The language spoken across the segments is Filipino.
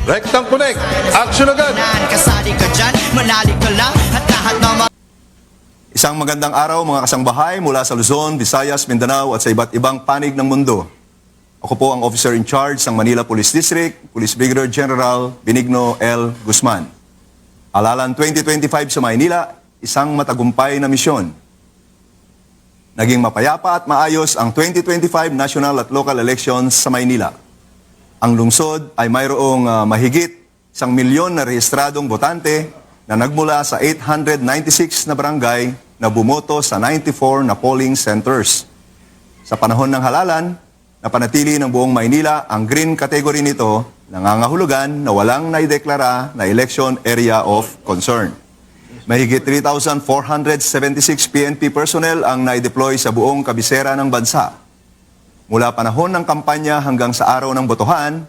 Rectang Connect, action agad! Kasali ka dyan, manali ka lang at lahat ng Isang magandang araw mga kasangbahay mula sa Luzon, Visayas, Mindanao at sa iba't ibang panig ng mundo. Ako po ang officer in charge ng Manila Police District, Police Brigadier General Benigno L. Guzman. Halalan 2025 sa Maynila, isang matagumpay na misyon. Naging mapayapa at maayos ang 2025 national at local elections sa Maynila. Ang lungsod ay mayroong mahigit 1 milyon na rehistradong botante na nagmula sa 896 na barangay na bumoto sa 94 na polling centers. Sa panahon ng halalan, napanatili ng buong Maynila ang green category nito, nangangahulugan na walang naideklara na election area of concern. Mahigit 3,476 PNP personnel ang naideploy sa buong kabisera ng bansa. Mula panahon ng kampanya hanggang sa araw ng botohan,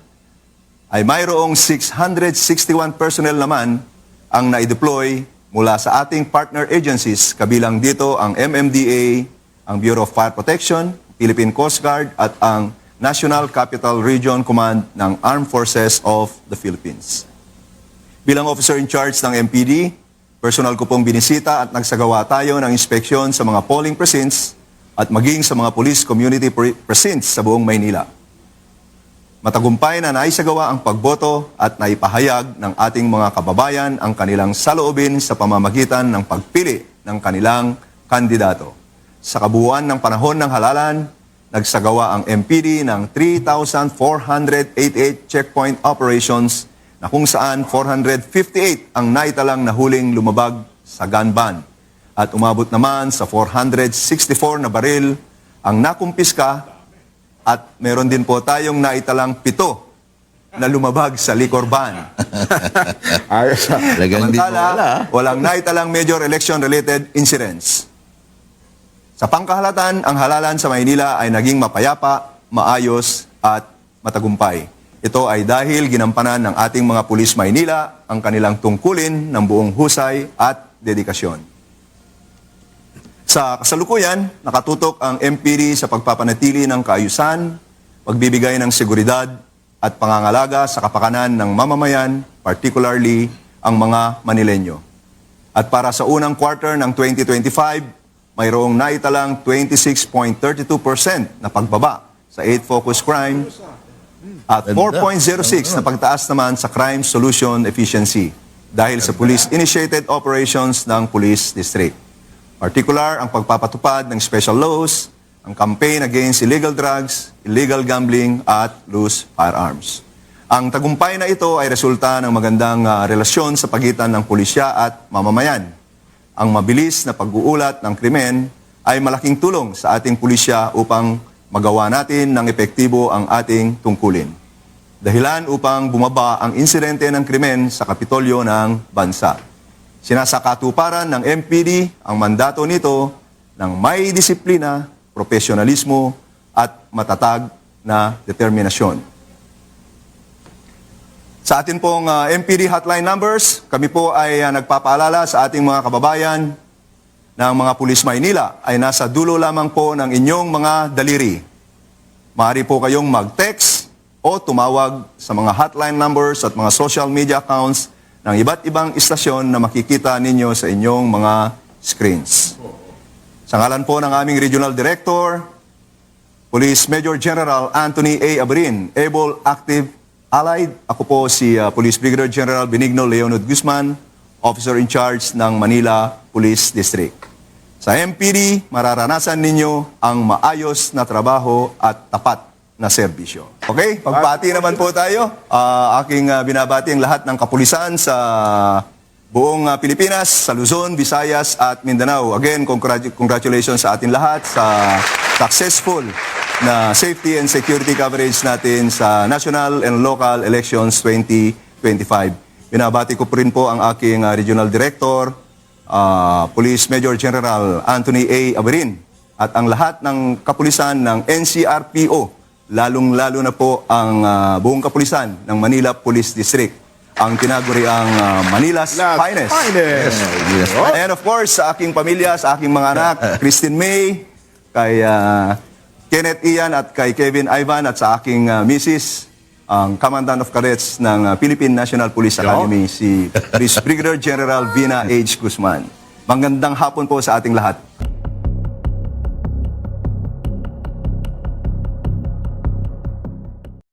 ay mayroong 661 personnel naman ang naideploy mula sa ating partner agencies, kabilang dito ang MMDA, ang Bureau of Fire Protection, Philippine Coast Guard at ang National Capital Region Command ng Armed Forces of the Philippines. Bilang officer in charge ng MPD, personal ko pong binisita at nagsagawa tayo ng inspeksyon sa mga polling precincts at maging sa mga police community precincts sa buong Maynila. Matagumpay na naisagawa ang pagboto at naipahayag ng ating mga kababayan ang kanilang saloobin sa pamamagitan ng pagpili ng kanilang kandidato. Sa kabuuan ng panahon ng halalan, nagsagawa ang MPD ng 3,488 checkpoint operations na kung saan 458 ang naitalang na huling lumabag sa gun ban at umabot naman sa 464 na baril ang nakumpiska at meron din po tayong naitalang 7 na lumabag sa liquor ban. Ayos ha. Samantala, walang naitalang major election-related incidents. Sa pangkahalatan, ang halalan sa Maynila ay naging mapayapa, maayos at matagumpay. Ito ay dahil ginampanan ng ating mga pulis Maynila ang kanilang tungkulin ng buong husay at dedikasyon. Sa kasalukuyan, nakatutok ang MPD sa pagpapanatili ng kaayusan, pagbibigay ng seguridad at pangangalaga sa kapakanan ng mamamayan, particularly ang mga Manileño. At para sa unang quarter ng 2025, mayroong naitalang 26.32% na pagbaba sa 8 focus crime at 4.06 na pagtaas naman sa crime solution efficiency dahil sa police-initiated operations ng police district. Particular ang pagpapatupad ng special laws, ang campaign against illegal drugs, illegal gambling at loose firearms. Ang tagumpay na ito ay resulta ng magandang relasyon sa pagitan ng pulisya at mamamayan. Ang mabilis na pag-uulat ng krimen ay malaking tulong sa ating pulisya upang magawa natin ng epektibo ang ating tungkulin. Dahilan upang bumaba ang insidente ng krimen sa kapitolyo ng bansa. Sinasakatuparan ng MPD ang mandato nito ng may disiplina, profesionalismo at matatag na determinasyon. Sa atin pong MPD hotline numbers, kami po ay nagpapaalala sa ating mga kababayan ng mga pulis Maynila ay nasa dulo lamang po ng inyong mga daliri. Maaari po kayong mag-text o tumawag sa mga hotline numbers at mga social media accounts ng iba't ibang istasyon na makikita ninyo sa inyong mga screens. Sa ngalan po ng aming Regional Director, Police Major General Anthony A. Abarin, Able Active Allied, ako po si Police Brigadier General Benigno Leonid Guzman, Officer in Charge ng Manila Police District. Sa MPD, mararanasan ninyo ang maayos na trabaho at tapat na serbisyo. Okay, pagbati naman po tayo. Aking binabati ang lahat ng kapulisan sa buong Pilipinas, sa Luzon, Visayas at Mindanao. Again, congratulations sa atin lahat sa successful na safety and security coverage natin sa national and local elections 2025. Binabati ko rin po ang aking Regional Director, Police Major General Anthony A. Abarin at ang lahat ng kapulisan ng NCRPO, lalong-lalo na po ang buong kapulisan ng Manila Police District, ang tinaguri ang Manila's Finest. And of course, sa aking pamilya, sa aking mga anak, Christine May, kay Kenneth Ian at kay Kevin Ivan at sa aking Mrs. ang Commandant of Cadets ng Philippine National Police Academy, si Police Brigadier General Vina H. Guzman. Magandang hapon po sa ating lahat.